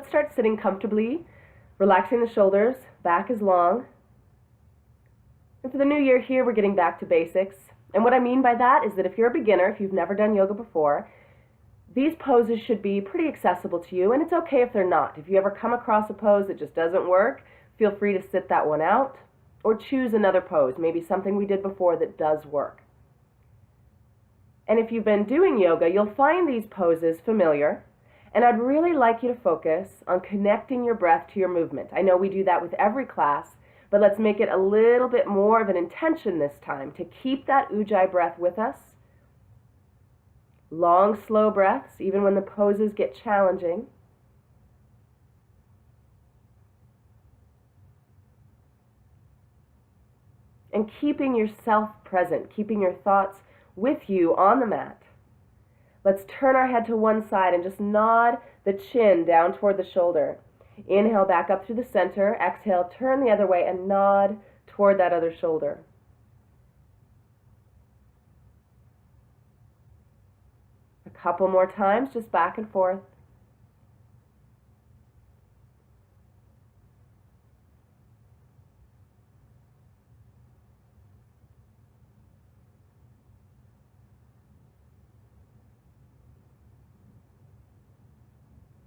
let's start sitting comfortably, relaxing the shoulders, back is long. And for the new year here, we're getting back to basics. And what I mean by that is that if you're a beginner, if you've never done yoga before, these poses should be pretty accessible to you, and it's okay if they're not. If you ever come across a pose that just doesn't work, feel free to sit that one out or choose another pose, maybe something we did before that does work. And if you've been doing yoga, you'll find these poses familiar, and I'd really like you to focus on connecting your breath to your movement. I know we do that with every class, but let's make it a little bit more of an intention this time to keep that ujjayi breath with us. Long, slow breaths, even when the poses get challenging. And keeping yourself present, keeping your thoughts with you on the mat. Let's turn our head to one side and just nod the chin down toward the shoulder. Inhale back up through the center. Exhale, turn the other way and nod toward that other shoulder. A couple more times, just back and forth.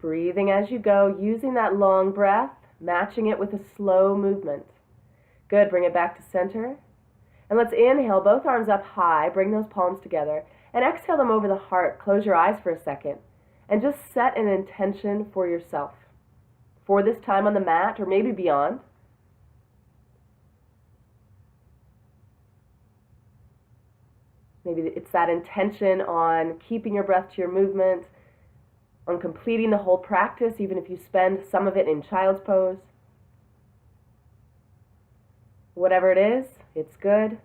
Breathing as you go, using that long breath, matching it with a slow movement. Good, bring it back to center. And let's inhale, both arms up high, bring those palms together, and exhale them over the heart. Close your eyes for a second, and just set an intention for yourself, for this time on the mat, or maybe beyond. Maybe it's that intention on keeping your breath to your movement, on completing the whole practice, even if you spend some of it in child's pose. Whatever it is, it's good.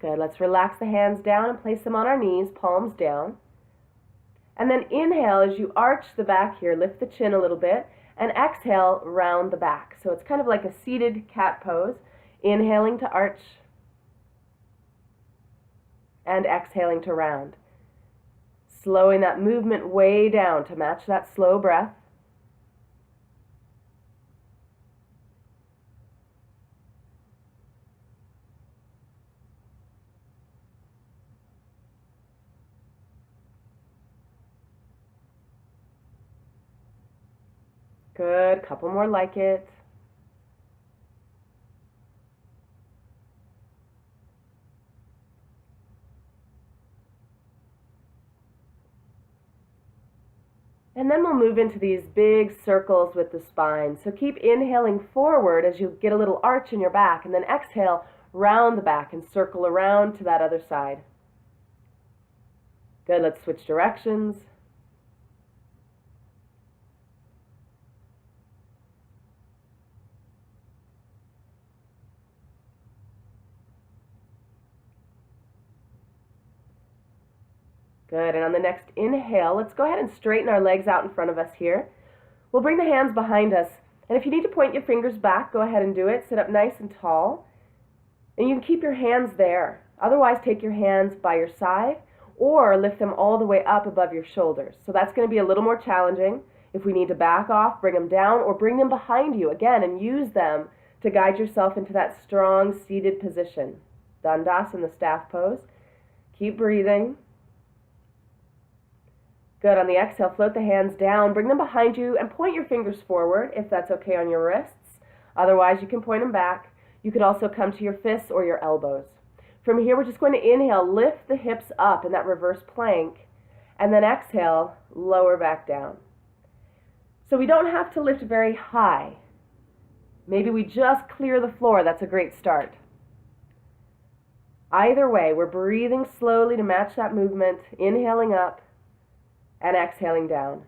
Good, let's relax the hands down and place them on our knees, palms down. And then inhale as you arch the back here, lift the chin a little bit, and exhale, round the back. So it's kind of like a seated cat pose, inhaling to arch, and exhaling to round. Slowing that movement way down to match that slow breath. Good, couple more like it. And then we'll move into these big circles with the spine. So keep inhaling forward as you get a little arch in your back, and then exhale, round the back and circle around to that other side. Good, let's switch directions. Good, and on the next inhale, let's go ahead and straighten our legs out in front of us here. We'll bring the hands behind us, and if you need to point your fingers back, go ahead and do it. Sit up nice and tall, and you can keep your hands there. Otherwise, take your hands by your side, or lift them all the way up above your shoulders. So that's going to be a little more challenging. If we need to back off, bring them down, or bring them behind you, again, and use them to guide yourself into that strong seated position. Dandasana, the staff pose. Keep breathing. Good, on the exhale, float the hands down, bring them behind you, and point your fingers forward if that's okay on your wrists. Otherwise, you can point them back. You could also come to your fists or your elbows. From here, we're just going to inhale, lift the hips up in that reverse plank, and then exhale, lower back down. So we don't have to lift very high. Maybe we just clear the floor. That's a great start. Either way, we're breathing slowly to match that movement, inhaling up, and exhaling down.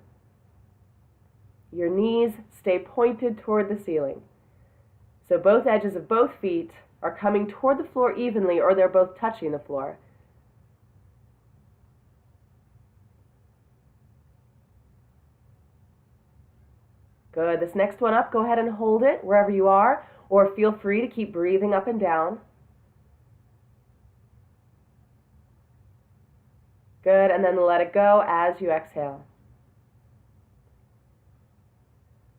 Your knees stay pointed toward the ceiling. So both edges of both feet are coming toward the floor evenly, or they're both touching the floor. Good. This next one up, go ahead and hold it wherever you are, or feel free to keep breathing up and down. Good, and then let it go as you exhale.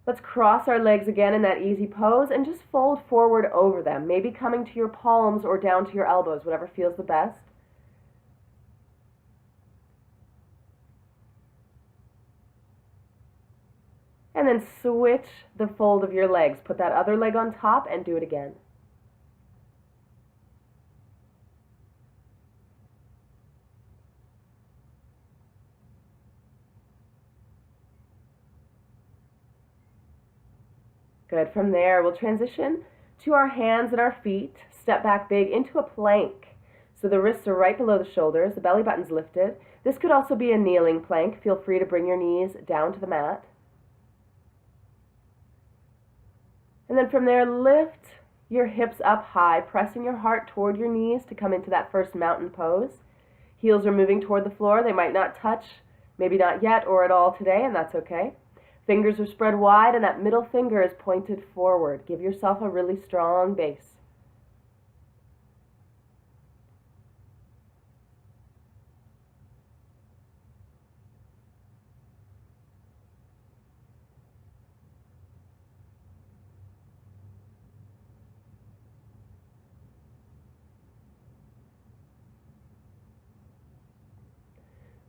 Let's cross our legs again in that easy pose and just fold forward over them, maybe coming to your palms or down to your elbows, whatever feels the best. And then switch the fold of your legs. Put that other leg on top and do it again. Good. From there, we'll transition to our hands and our feet. Step back big into a plank. So the wrists are right below the shoulders, the belly button's lifted. This could also be a kneeling plank. Feel free to bring your knees down to the mat. And then from there, lift your hips up high, pressing your heart toward your knees to come into that first mountain pose. Heels are moving toward the floor. They might not touch, maybe not yet or at all today, and that's okay. Fingers are spread wide, and that middle finger is pointed forward. Give yourself a really strong base.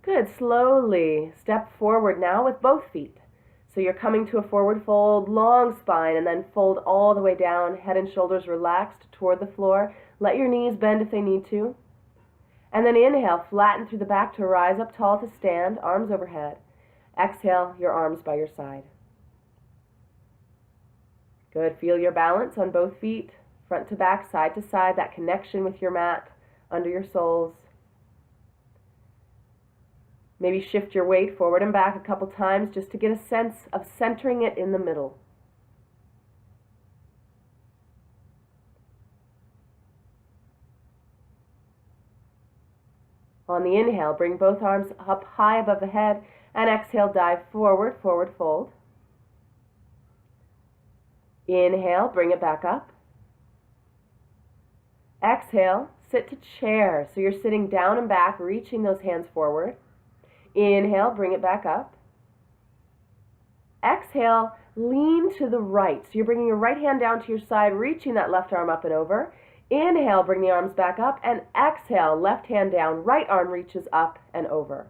Good. Slowly step forward now with both feet. So you're coming to a forward fold, long spine, and then fold all the way down, head and shoulders relaxed toward the floor. Let your knees bend if they need to. And then inhale, flatten through the back to rise up tall to stand, arms overhead. Exhale, your arms by your side. Good. Feel your balance on both feet, front to back, side to side, that connection with your mat under your soles. Maybe shift your weight forward and back a couple times just to get a sense of centering it in the middle. On the inhale, bring both arms up high above the head, and exhale, dive forward, forward fold. Inhale, bring it back up. Exhale, sit to chair. So you're sitting down and back, reaching those hands forward. Inhale, bring it back up. Exhale, lean to the right. So you're bringing your right hand down to your side, reaching that left arm up and over. Inhale, bring the arms back up, and exhale, left hand down, right arm reaches up and over.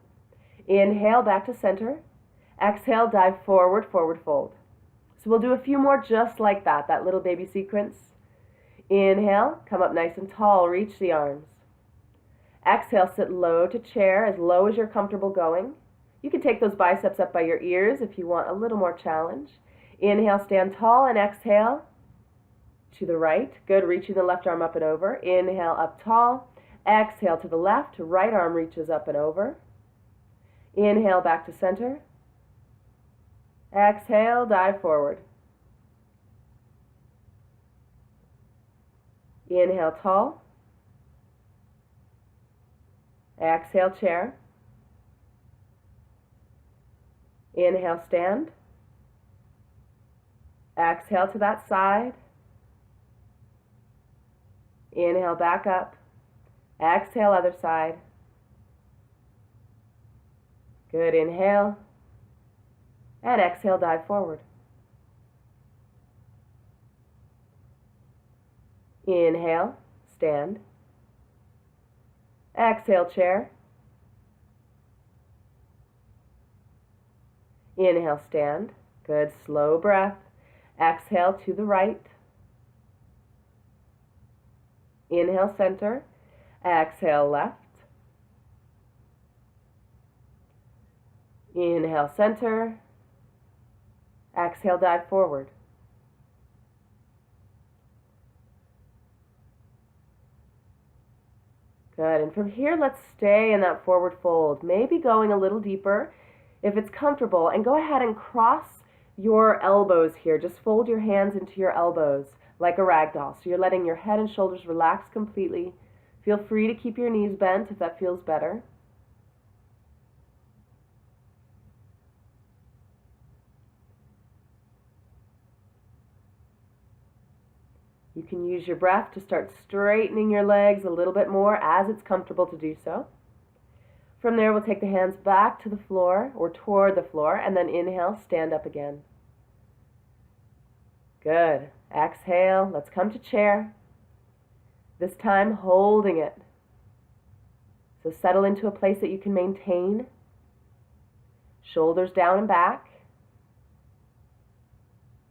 Inhale, back to center. Exhale, dive forward, forward fold. So we'll do a few more just like that little baby sequence. Inhale, come up nice and tall, reach the arms. Exhale, sit low to chair, as low as you're comfortable going. You can take those biceps up by your ears if you want a little more challenge. Inhale, stand tall, and exhale to the right. Good, reaching the left arm up and over. Inhale, up tall. Exhale to the left, right arm reaches up and over. Inhale, back to center. Exhale, dive forward. Inhale, tall. Exhale, chair. Inhale, stand. Exhale to that side. Inhale, back up. Exhale, other side. Good, inhale. And exhale, dive forward. Inhale, stand. Exhale, chair. Inhale, stand. Good, slow breath. Exhale to the right. Inhale, center. Exhale, left. Inhale, center. Exhale, dive forward. Good, and from here, let's stay in that forward fold, maybe going a little deeper if it's comfortable, and go ahead and cross your elbows here. Just fold your hands into your elbows. like a rag doll. So you're letting your head and shoulders relax completely. Feel free to keep your knees bent if that feels better. You can use your breath to start straightening your legs a little bit more as it's comfortable to do so. From there, we'll take the hands back to the floor or toward the floor, and then inhale, stand up again. Good. Exhale, let's come to chair. This time, holding it. So settle into a place that you can maintain. Shoulders down and back.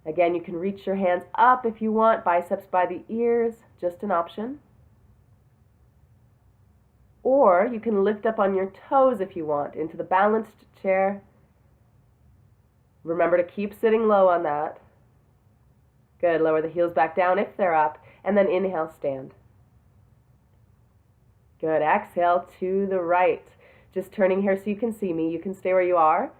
Again, you can reach your hands up if you want, biceps by the ears, just an option. Or you can lift up on your toes if you want, into the balanced chair. Remember to keep sitting low on that. Good, lower the heels back down if they're up, and then inhale, stand. Good, exhale to the right. Just turning here so you can see me. You can stay where you are.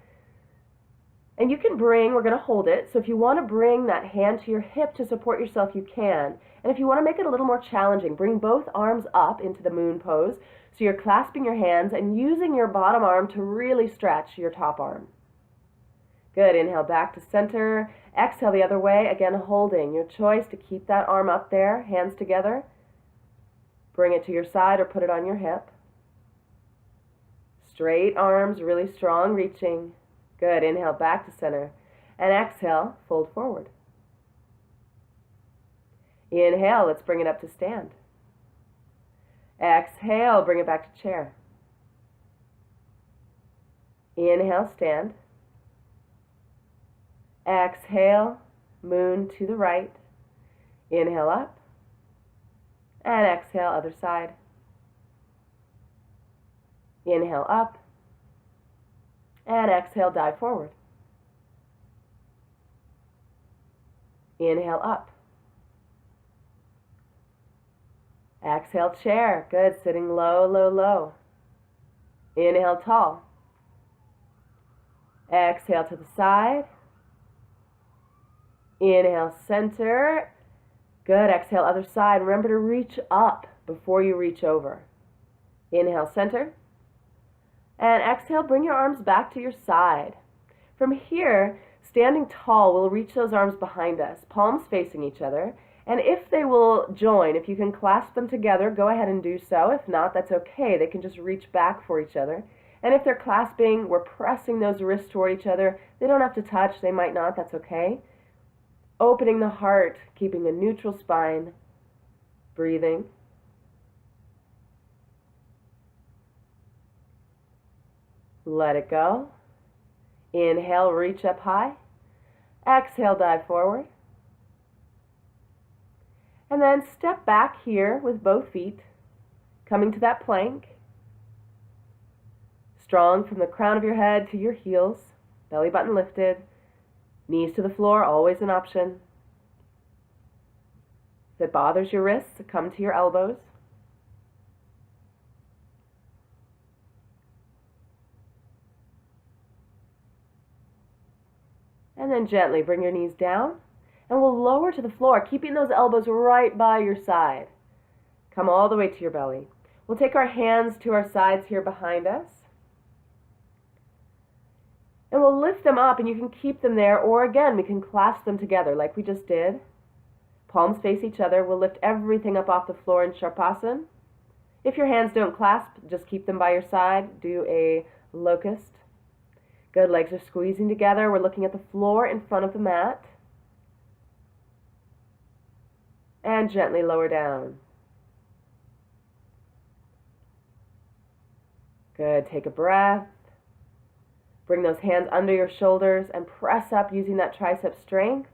And you can bring, we're going to hold it, so if you want to bring that hand to your hip to support yourself, you can. And if you want to make it a little more challenging, bring both arms up into the moon pose. So you're clasping your hands and using your bottom arm to really stretch your top arm. Good, inhale back to center. Exhale the other way, again holding. Your choice to keep that arm up there, hands together. Bring it to your side or put it on your hip. Straight arms, really strong, reaching. Good, inhale back to center. And exhale, fold forward. Inhale, let's bring it up to stand. Exhale, bring it back to chair. Inhale, stand. Exhale, moon to the right. Inhale up. And exhale, other side. Inhale up. And exhale, dive forward. Inhale up. Exhale, chair. Good, sitting low, low, low. Inhale, tall. Exhale to the side. Inhale, center. Good, exhale, other side. Remember to reach up before you reach over. Inhale, center. And exhale, bring your arms back to your side. From here, standing tall, we'll reach those arms behind us, palms facing each other. And if they will join, if you can clasp them together, go ahead and do so. If not, that's okay. They can just reach back for each other. And if they're clasping, we're pressing those wrists toward each other. They don't have to touch. They might not. That's okay. Opening the heart, keeping a neutral spine, breathing. Let it go. Inhale, reach up high. Exhale, dive forward. And then step back here with both feet, coming to that plank. Strong from the crown of your head to your heels, belly button lifted, knees to the floor, always an option. If it bothers your wrists, come to your elbows. And then gently bring your knees down. And we'll lower to the floor, keeping those elbows right by your side. Come all the way to your belly. We'll take our hands to our sides here behind us. And we'll lift them up, and you can keep them there, or again, we can clasp them together like we just did. Palms face each other. We'll lift everything up off the floor in Shavasana. If your hands don't clasp, just keep them by your side. Do a locust. Good, legs are squeezing together. We're looking at the floor in front of the mat. And gently lower down. Good, take a breath. Bring those hands under your shoulders and press up using that tricep strength,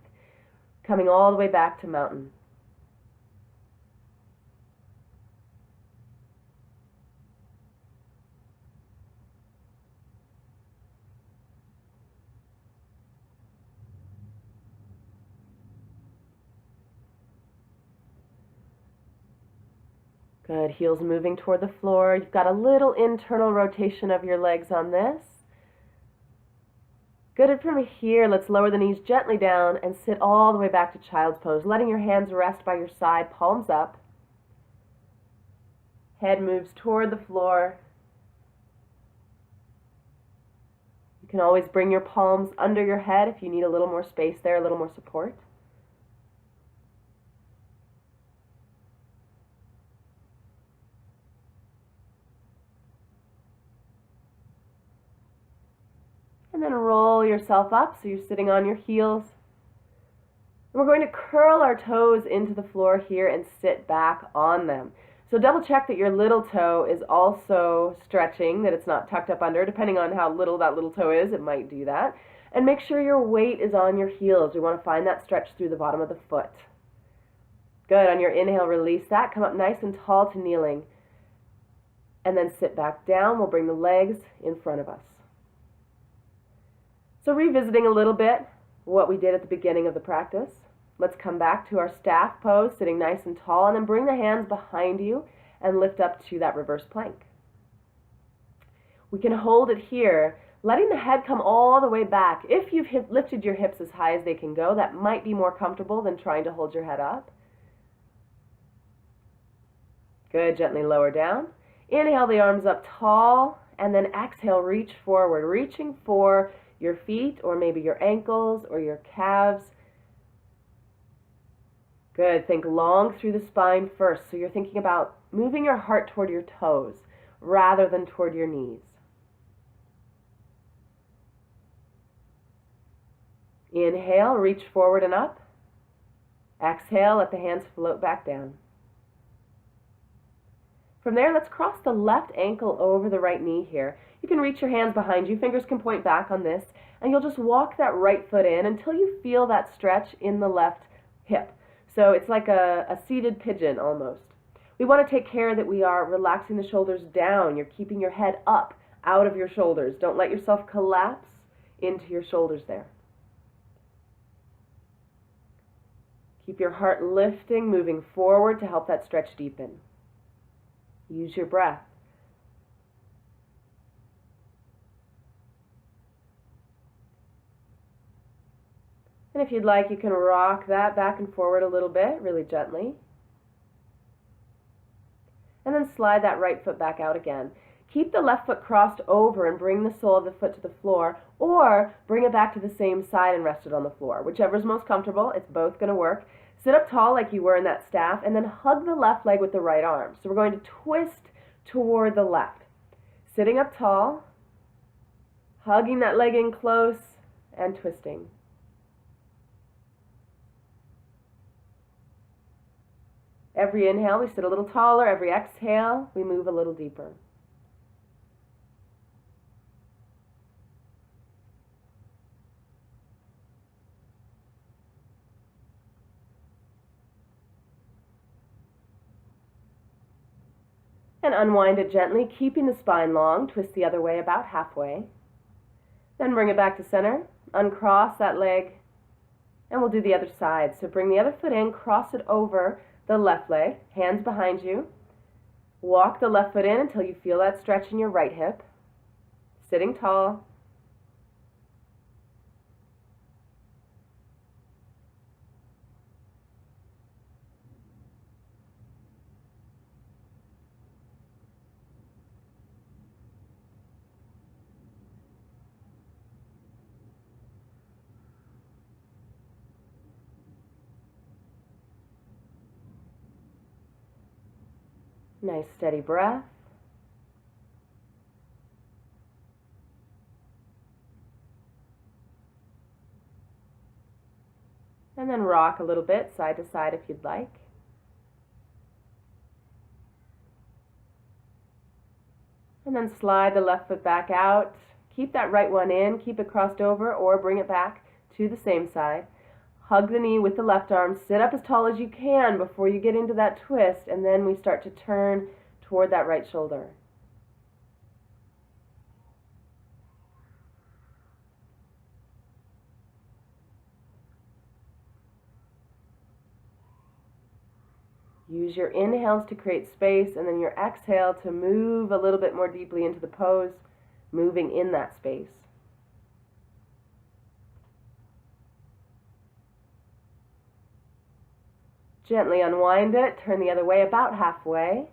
coming all the way back to mountain. Good, heels moving toward the floor. You've got a little internal rotation of your legs on this. Good. And from here, let's lower the knees gently down and sit all the way back to child's pose, letting your hands rest by your side, palms up. Head moves toward the floor. You can always bring your palms under your head if you need a little more space there, a little more support. And then roll yourself up so you're sitting on your heels. And we're going to curl our toes into the floor here and sit back on them. So double check that your little toe is also stretching, that it's not tucked up under. Depending on how little that little toe is, it might do that. And make sure your weight is on your heels. We want to find that stretch through the bottom of the foot. Good. On your inhale, release that. Come up nice and tall to kneeling. And then sit back down. We'll bring the legs in front of us. So revisiting a little bit what we did at the beginning of the practice. Let's come back to our staff pose, sitting nice and tall, and then bring the hands behind you and lift up to that reverse plank. We can hold it here, letting the head come all the way back. If you've lifted your hips as high as they can go, that might be more comfortable than trying to hold your head up. Good. Gently lower down. Inhale the arms up tall, and then exhale, reach forward, reaching for your feet or maybe your ankles or your calves. Good. Think long through the spine first. So you're thinking about moving your heart toward your toes rather than toward your knees. Inhale, reach forward and up. Exhale, let the hands float back down. From there, let's cross the left ankle over the right knee here. You can reach your hands behind you, fingers can point back on this, and you'll just walk that right foot in until you feel that stretch in the left hip. So it's like a seated pigeon almost. We want to take care that we are relaxing the shoulders down. You're keeping your head up out of your shoulders. Don't let yourself collapse into your shoulders there. Keep your heart lifting, moving forward to help that stretch deepen. Use your breath. And if you'd like, you can rock that back and forward a little bit, really gently. And then slide that right foot back out again. Keep the left foot crossed over and bring the sole of the foot to the floor, or bring it back to the same side and rest it on the floor. Whichever is most comfortable, it's both going to work. Sit up tall like you were in that staff, and then hug the left leg with the right arm. So we're going to twist toward the left. Sitting up tall, hugging that leg in close, and twisting. Every inhale, we sit a little taller. Every exhale, we move a little deeper. And unwind it gently, keeping the spine long. Twist the other way about halfway. Then bring it back to center. Uncross that leg. And we'll do the other side. So bring the other foot in, cross it over the left leg, hands behind you. Walk the left foot in until you feel that stretch in your right hip. Sitting tall. Nice steady breath. And then rock a little bit side to side if you'd like. And then slide the left foot back out. Keep that right one in, keep it crossed over, or bring it back to the same side. Hug the knee with the left arm, sit up as tall as you can before you get into that twist, and then we start to turn toward that right shoulder. Use your inhales to create space, and then your exhale to move a little bit more deeply into the pose, moving in that space. Gently unwind it, turn the other way about halfway.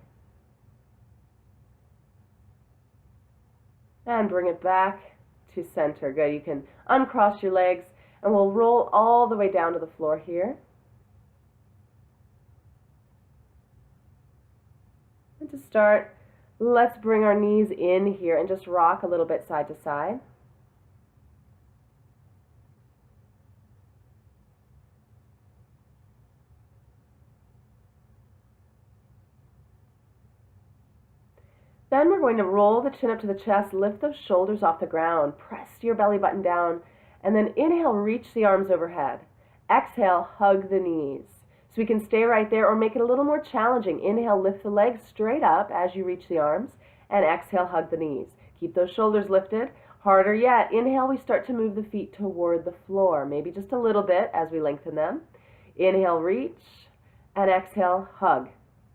And bring it back to center. Good. You can uncross your legs and we'll roll all the way down to the floor here. And to start, let's bring our knees in here and just rock a little bit side to side. Then we're going to roll the chin up to the chest, lift those shoulders off the ground, press your belly button down, and then inhale, reach the arms overhead. Exhale, hug the knees. So we can stay right there or make it a little more challenging. Inhale, lift the legs straight up as you reach the arms, and exhale, hug the knees. Keep those shoulders lifted. Harder yet, inhale, we start to move the feet toward the floor, maybe just a little bit as we lengthen them. Inhale, reach, and exhale, hug.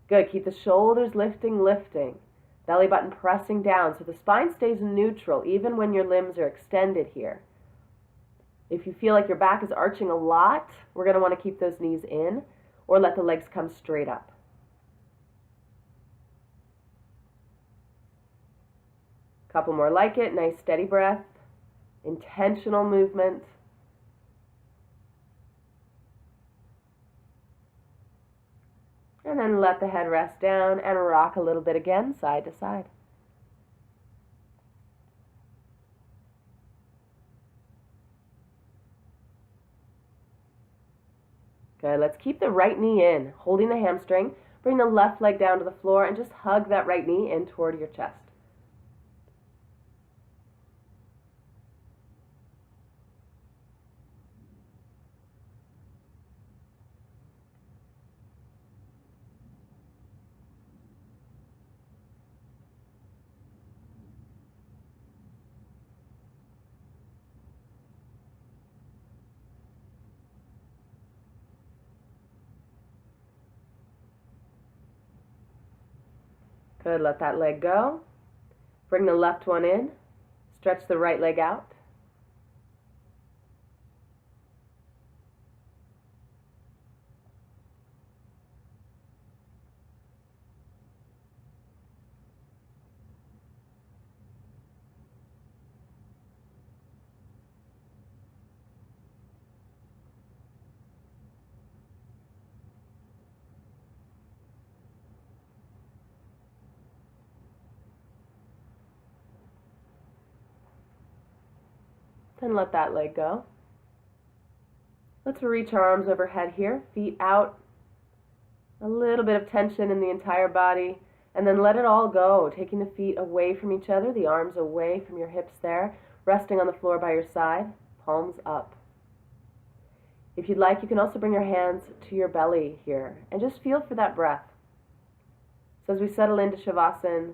Good, keep the shoulders lifting, lifting. Belly button pressing down so the spine stays neutral even when your limbs are extended here. If you feel like your back is arching a lot, we're going to want to keep those knees in or let the legs come straight up. Couple more like it. Nice steady breath. Intentional movement. And then let the head rest down and rock a little bit again, side to side. Good, let's keep the right knee in, holding the hamstring. Bring the left leg down to the floor and just hug that right knee in toward your chest. Good, let that leg go. Bring the left one in. Stretch the right leg out. Then let that leg go. Let's reach our arms overhead here, feet out, a little bit of tension in the entire body, and then let it all go, taking the feet away from each other, the arms away from your hips there, resting on the floor by your side, palms up. If you'd like, you can also bring your hands to your belly here and just feel for that breath. So as we settle into Shavasana,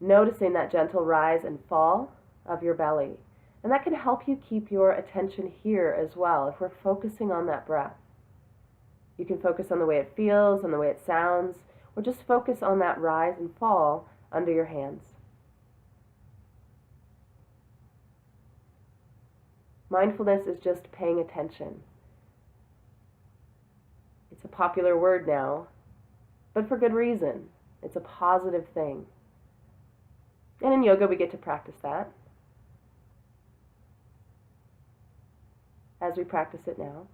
noticing that gentle rise and fall of your belly. And that can help you keep your attention here as well if we're focusing on that breath. You can focus on the way it feels, on the way it sounds, or just focus on that rise and fall under your hands. Mindfulness is just paying attention. It's a popular word now, but for good reason. It's a positive thing. And in yoga, we get to practice that. As we practice it now.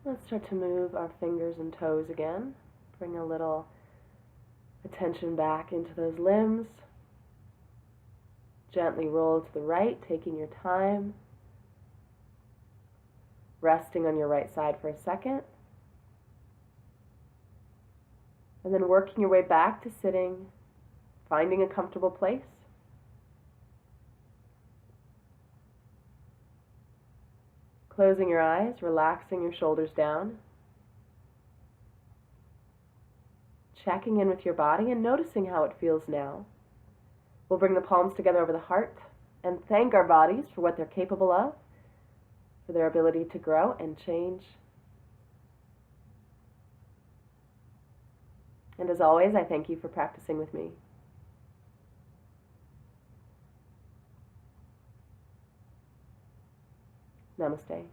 Let's start to move our fingers and toes again. Bring a little attention back into those limbs. Gently roll to the right, taking your time. Resting on your right side for a second. And then working your way back to sitting, finding a comfortable place. Closing your eyes, relaxing your shoulders down. Checking in with your body and noticing how it feels now. We'll bring the palms together over the heart and thank our bodies for what they're capable of, for their ability to grow and change. And as always, I thank you for practicing with me. Namaste.